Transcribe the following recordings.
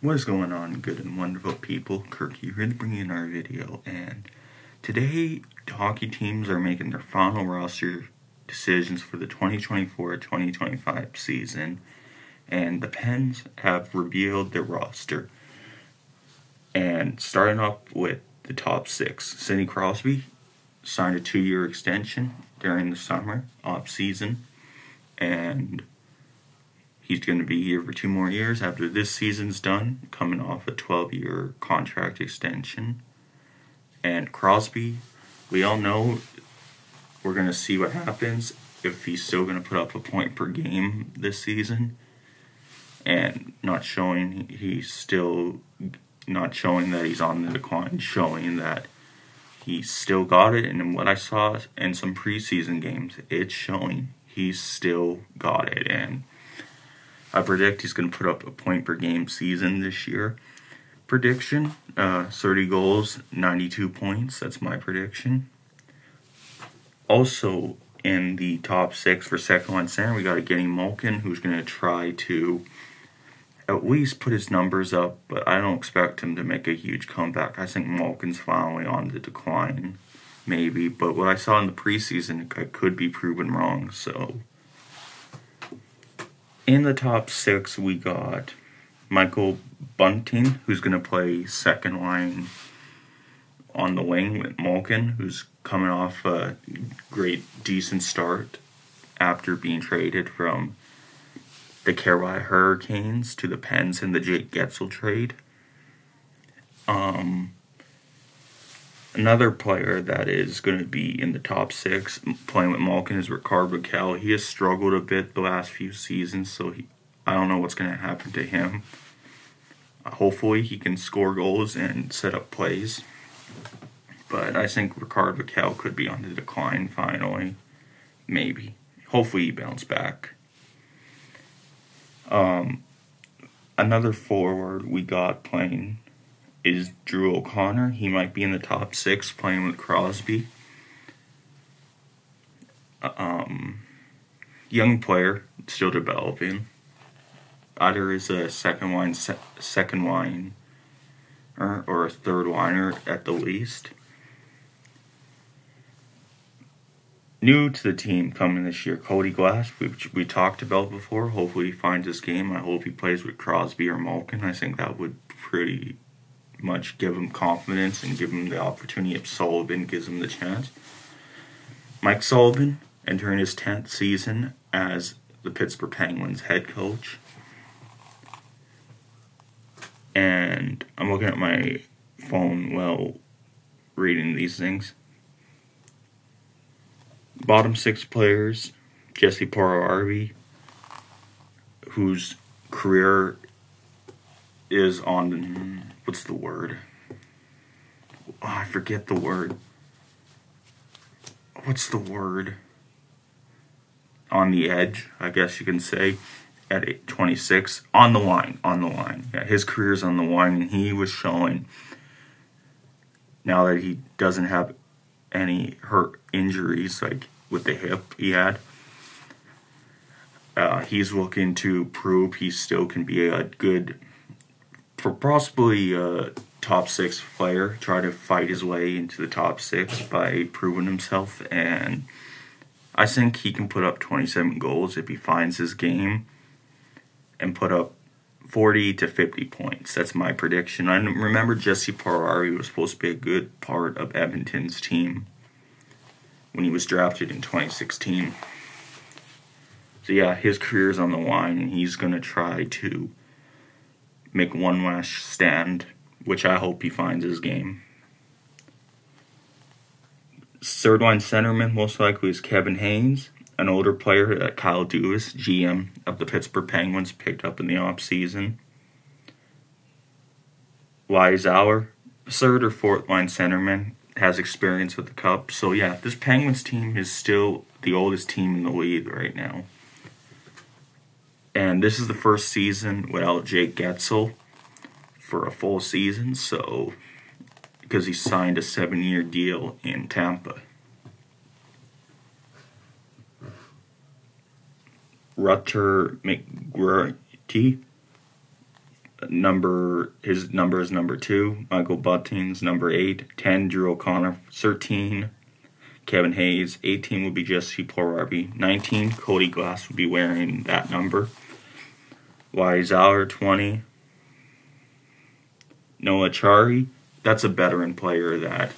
What is going on, good and wonderful people? Kirk here to bring in our video, and today the hockey teams are making their final roster decisions for the 2024-2025 season, and the Pens have revealed their roster. And starting off with the top six, Sidney Crosby signed a 2-year extension during the summer off-season, and he's going to be here for 2 more years after this season's done, coming off a 12-year contract extension. And Crosby, we all know we're going to see what happens if he's still going to put up a point per game this season, and not showing that he's on the decline, showing that he's still got it. And what I saw in some preseason games, it's showing he's still got it, and I predict he's going to put up a point per game season this year. Prediction, 30 goals, 92 points. That's my prediction. Also, in the top six for second line center, we got a Getty Malkin, who's going to try to at least put his numbers up, but I don't expect him to make a huge comeback. I think Malkin's finally on the decline, maybe. But what I saw in the preseason, I could be proven wrong, so in the top six, we got Michael Bunting, who's going to play second line on the wing with Malkin, who's coming off a great, decent start after being traded from the Carolina Hurricanes to the Pens in the Jake Getzel trade. Another player that is going to be in the top six playing with Malkin is Crosby. He has struggled a bit the last few seasons, so I don't know what's going to happen to him. Hopefully he can score goals and set up plays, but I think Crosby could be on the decline finally. Maybe. Hopefully he bounces back. Another forward we got playing is Drew O'Connor. He might be in the top six playing with Crosby. Young player, still developing. Either is a second line or a third liner at the least. New to the team coming this year, Cody Glass, which we talked about before. Hopefully he finds his game. I hope he plays with Crosby or Malkin. I think that would pretty much give him confidence and give him the opportunity if Sullivan gives him the chance. Mike Sullivan entering his 10th season as the Pittsburgh Penguins head coach. And I'm looking at my phone while reading these things. Bottom six players, Jesse Porarvi, whose career is on, what's the word? Oh, I forget the word. What's the word? On the edge, I guess you can say, at 26. On the line. Yeah, his career's on the line, and he was showing, now that he doesn't have any hurt injuries, like with the hip he had, he's looking to prove he still can be a good, for possibly a top six player, try to fight his way into the top six by proving himself. And I think he can put up 27 goals if he finds his game and put up 40 to 50 points. That's my prediction. I remember Jesse Porarvi was supposed to be a good part of Edmonton's team when he was drafted in 2016. So yeah, his career's on the line, and he's going to try to make one last stand, which I hope he finds his game. Third line centerman most likely is Kevin Haynes, an older player that Kyle Dubas, GM of the Pittsburgh Penguins, picked up in the offseason. Weiser, third or fourth line centerman, has experience with the Cup. So yeah, this Penguins team is still the oldest team in the league right now. And this is the first season without Jake Getzel for a full season, so because he signed a 7-year deal in Tampa. Rutger McGroarty, his number is number 2. Michael Bunting's number 8. 10, Drew O'Connor. 13, Kevin Hayes. 18 would be Jesse Crosby. 19, Cody Glass would be wearing that number. Weiser, 20. Noah Chari. That's a veteran player that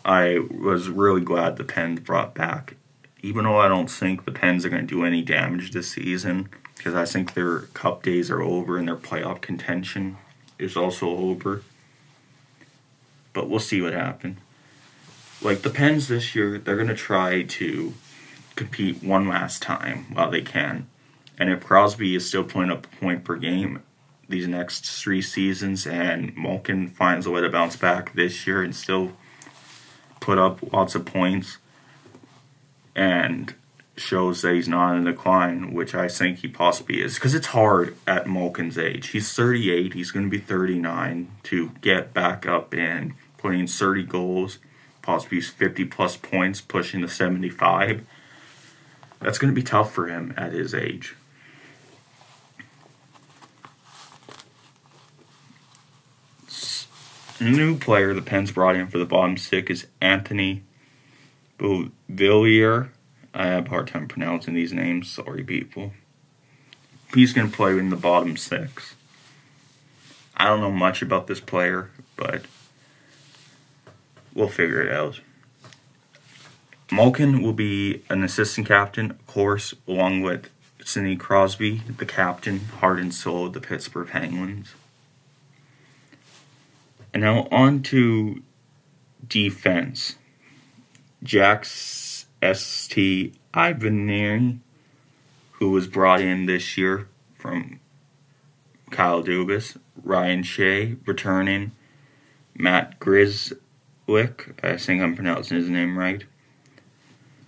I was really glad the Pens brought back. Even though I don't think the Pens are going to do any damage this season, because I think their cup days are over and their playoff contention is also over. But we'll see what happens. Like the Pens this year, they're going to try to compete one last time while they can. And if Crosby is still putting up a point per game these next 3 seasons, and Malkin finds a way to bounce back this year and still put up lots of points, and shows that he's not in decline, which I think he possibly is. Because it's hard at Malkin's age. He's 38. He's going to be 39 to get back up and putting 30 goals, possibly 50-plus points, pushing to 75. That's going to be tough for him at his age. A new player the Pens brought in for the bottom 6 is Anthony Beauvillier. I have a hard time pronouncing these names. Sorry, people. He's going to play in the bottom 6. I don't know much about this player, but we'll figure it out. Malkin will be an assistant captain, of course, along with Sidney Crosby, the captain, heart and soul of the Pittsburgh Penguins. And now on to defense. Jack St. Ivanieri, who was brought in this year from Kyle Dubas. Ryan Shea returning. Matt Grzelcyk, I think I'm pronouncing his name right.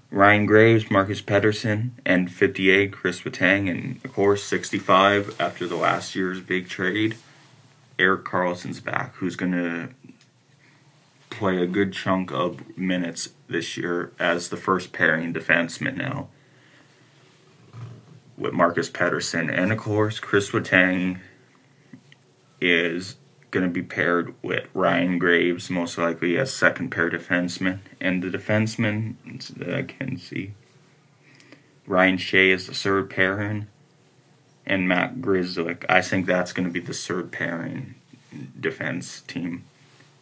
Ryan Graves, Marcus Pettersson, and 58, Chris Letang, and of course 65 after the last year's big trade. Erik Karlsson's back, who's going to play a good chunk of minutes this year as the first pairing defenseman now with Marcus Pettersson. And of course, Chris Letang is going to be paired with Ryan Graves, most likely as second pair defenseman. And the defenseman that I can see, Ryan Shea is the third pairing, and Matt Grzelcyk. I think that's going to be the third pairing defense team.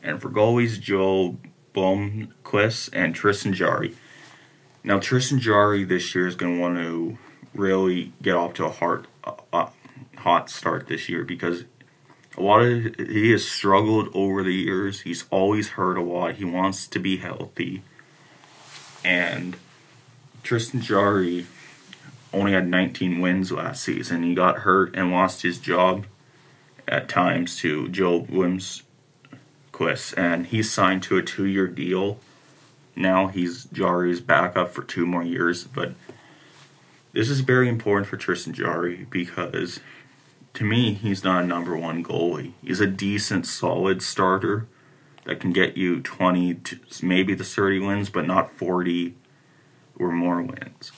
And for goalies, Joel Blomqvist and Tristan Jarry. Now, Tristan Jarry this year is going to want to really get off to a hot start this year, because he has struggled over the years. He's always hurt a lot. He wants to be healthy. And Tristan Jarry only had 19 wins last season. He got hurt and lost his job at times to Joel Blomqvist, and he's signed to a 2-year deal. Now Jarry's back up for 2 more years, but this is very important for Tristan Jarry because, to me, he's not a number 1 goalie. He's a decent, solid starter that can get you 20 to maybe the 30 wins, but not 40 or more wins.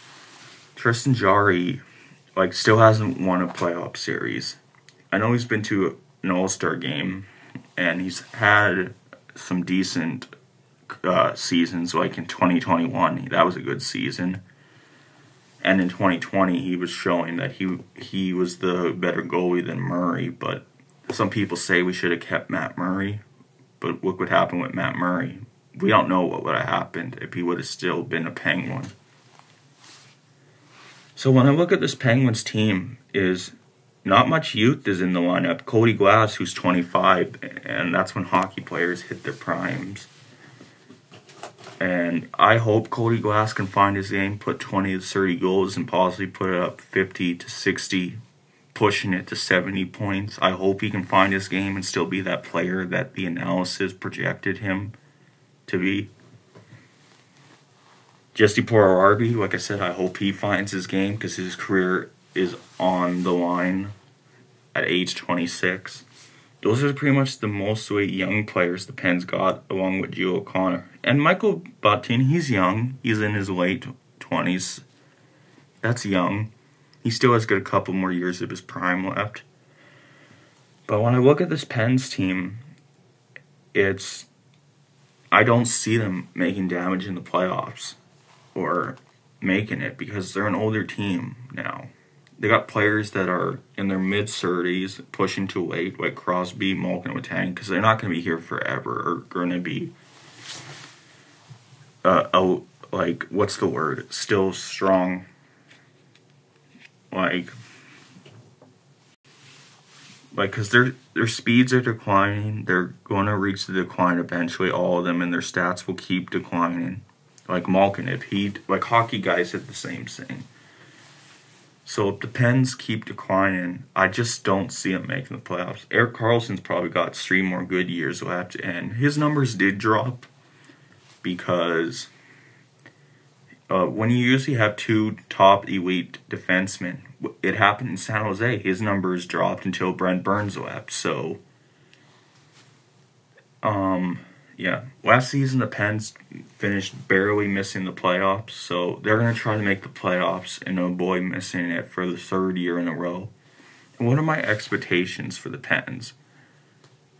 Tristan Jarry, still hasn't won a playoff series. I know he's been to an All-Star game, and he's had some decent seasons, like in 2021. That was a good season. And in 2020, he was showing that he was the better goalie than Murray. But some people say we should have kept Matt Murray. But look what happened with Matt Murray. We don't know what would have happened if he would have still been a Penguin. So when I look at this Penguins team, is not much youth is in the lineup. Cody Glass, who's 25, and that's when hockey players hit their primes. And I hope Cody Glass can find his game, put 20 to 30 goals, and possibly put it up 50 to 60, pushing it to 70 points. I hope he can find his game and still be that player that the analysis projected him to be. Jesse Crosby, like I said, I hope he finds his game because his career is on the line at age 26. Those are pretty much the mostly young players the Pens got, along with Joe O'Connor. And Michael Bunting, he's young. He's in his late 20s. That's young. He still has got a couple more years of his prime left. But when I look at this Pens team, I don't see them making damage in the playoffs or making it because they're an older team now. They got players that are in their mid-30s, pushing to late, like Crosby, Malkin, and Tang, because they're not going to be here forever or going to be, what's the word? Still strong. Because their speeds are declining. They're going to reach the decline eventually, all of them, and their stats will keep declining. Like Malkin, like hockey guys hit the same thing. So if the Pens keep declining, I just don't see them making the playoffs. Erik Karlsson's probably got 3 more good years left, and his numbers did drop because when you usually have 2 top elite defensemen, it happened in San Jose. His numbers dropped until Brent Burns left. So, yeah. Last season, the Pens finished barely missing the playoffs. So, they're going to try to make the playoffs and avoid missing it for the 3rd year in a row. And what are my expectations for the Pens?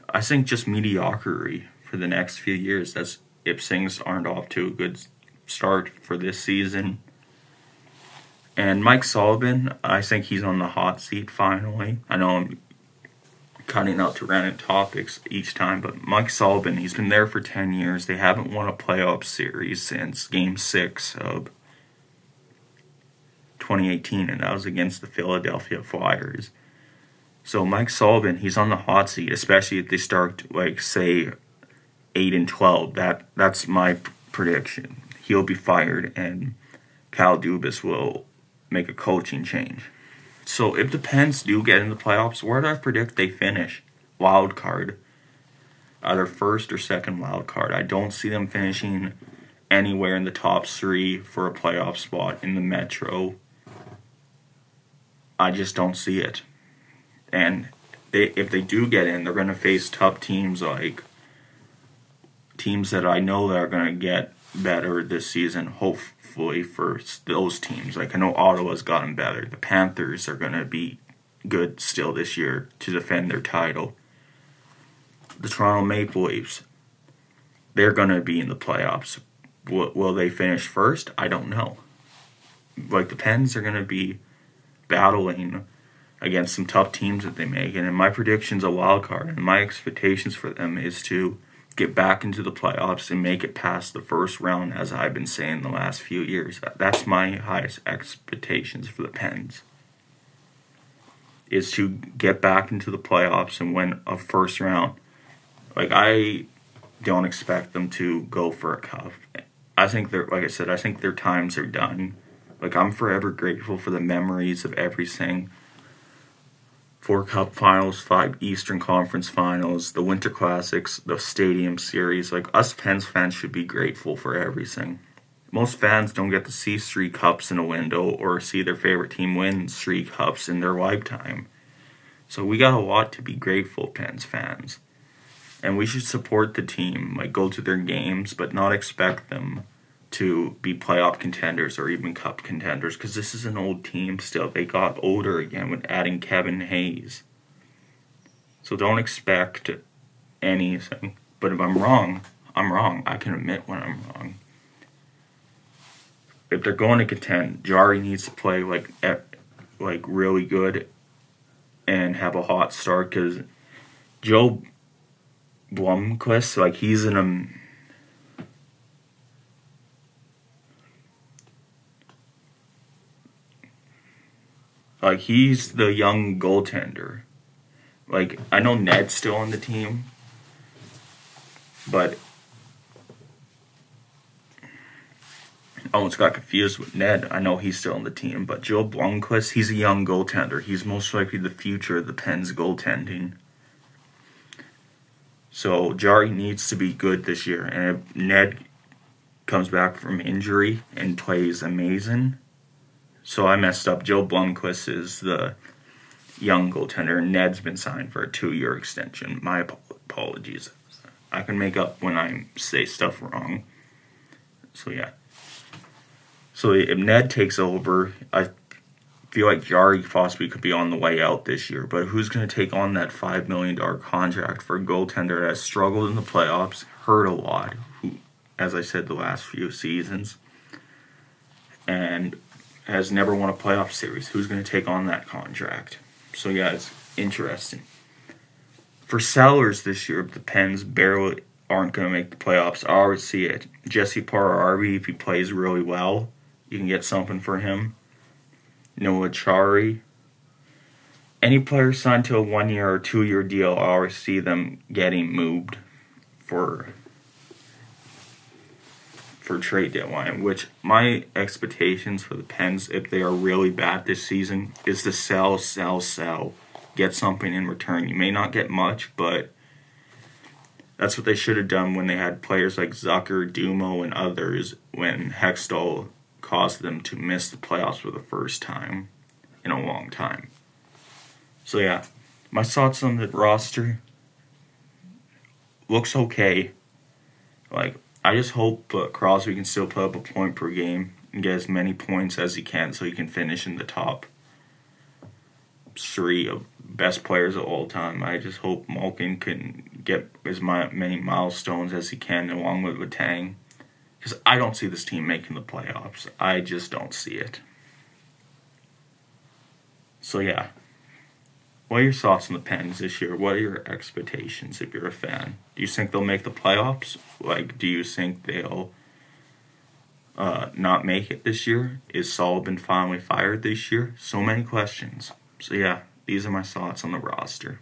I think just mediocrity for the next few years. That's if things aren't off to a good start for this season. And Mike Sullivan, I think he's on the hot seat finally. I know I'm cutting out to random topics each time, but Mike Sullivan, he's been there for 10 years. They haven't won a playoff series since Game 6 of 2018, and that was against the Philadelphia Flyers. So Mike Sullivan, he's on the hot seat, especially if they start, say, 8-12. That's my prediction. He'll be fired, and Kyle Dubas will make a coaching change. So if the Pens do get in the playoffs, where do I predict they finish? Wild card. Either first or second wild card. I don't see them finishing anywhere in the top 3 for a playoff spot in the Metro. I just don't see it. And if they do get in, they're going to face tough teams like teams that I know that are going to get better this season, hopefully for those teams. Like I know Ottawa's gotten better. The Panthers are going to be good still this year to defend their title. The Toronto Maple Leafs, they're going to be in the playoffs. Will they finish first? I don't know. Like the Pens are going to be battling against some tough teams that they make. And in my prediction's a wild card. And my expectations for them is to get back into the playoffs and make it past the first round, as I've been saying the last few years. That's my highest expectations for the Pens, is to get back into the playoffs and win a first round. Like, I don't expect them to go for a cup. I think like I said, I think their times are done. Like, I'm forever grateful for the memories of everything. 4 Cup Finals, 5 Eastern Conference Finals, the Winter Classics, the Stadium Series. Like, us Pens fans should be grateful for everything. Most fans don't get to see 3 cups in a window or see their favorite team win 3 cups in their lifetime. So we got a lot to be grateful, Pens fans. And we should support the team, like go to their games, but not expect them to be playoff contenders or even cup contenders, because this is an old team still. They got older again with adding Kevin Hayes. So don't expect anything. But if I'm wrong, I'm wrong. I can admit when I'm wrong. If they're going to contend, Jari needs to play like really good and have a hot start, because Joe Blomqvist, like he's in a he's the young goaltender. Like, I know Ned's still on the team, but I almost got confused with Ned. I know he's still on the team, but Joe Blomqvist, he's a young goaltender. He's most likely the future of the Pens goaltending. So Jari needs to be good this year, and if Ned comes back from injury and plays amazing. So I messed up. Joe Blomqvist is the young goaltender, and Ned's been signed for a 2-year extension. My apologies. I can make up when I say stuff wrong. So yeah. So if Ned takes over, I feel like Jari possibly could be on the way out this year, but who's going to take on that $5 million contract for a goaltender that has struggled in the playoffs, hurt a lot, who, as I said, the last few seasons, and has never won a playoff series? Who's going to take on that contract? So yeah, it's interesting. For sellers this year, the Pens barely aren't going to make the playoffs. I already see it. Jesse Puljujarvi, if he plays really well, you can get something for him. Noah Chari. Any player signed to a 1-year or 2-year deal, I always see them getting moved for trade deadline, which my expectations for the Pens, if they are really bad this season, is to sell, get something in return. You may not get much, but that's what they should have done when they had players like Zucker, Dumo, and others, when Hextall caused them to miss the playoffs for the first time in a long time. So yeah, my thoughts on the roster: looks okay. Like, I just hope Crosby can still put up a point per game and get as many points as he can so he can finish in the top 3 of best players of all time. I just hope Malkin can get as many milestones as he can along with Letang, because I don't see this team making the playoffs. I just don't see it. So yeah, what are your thoughts on the Pens this year? What are your expectations if you're a fan? Do you think they'll make the playoffs? Like, do you think they'll not make it this year? Is Sullivan finally fired this year? So many questions. So yeah, these are my thoughts on the roster.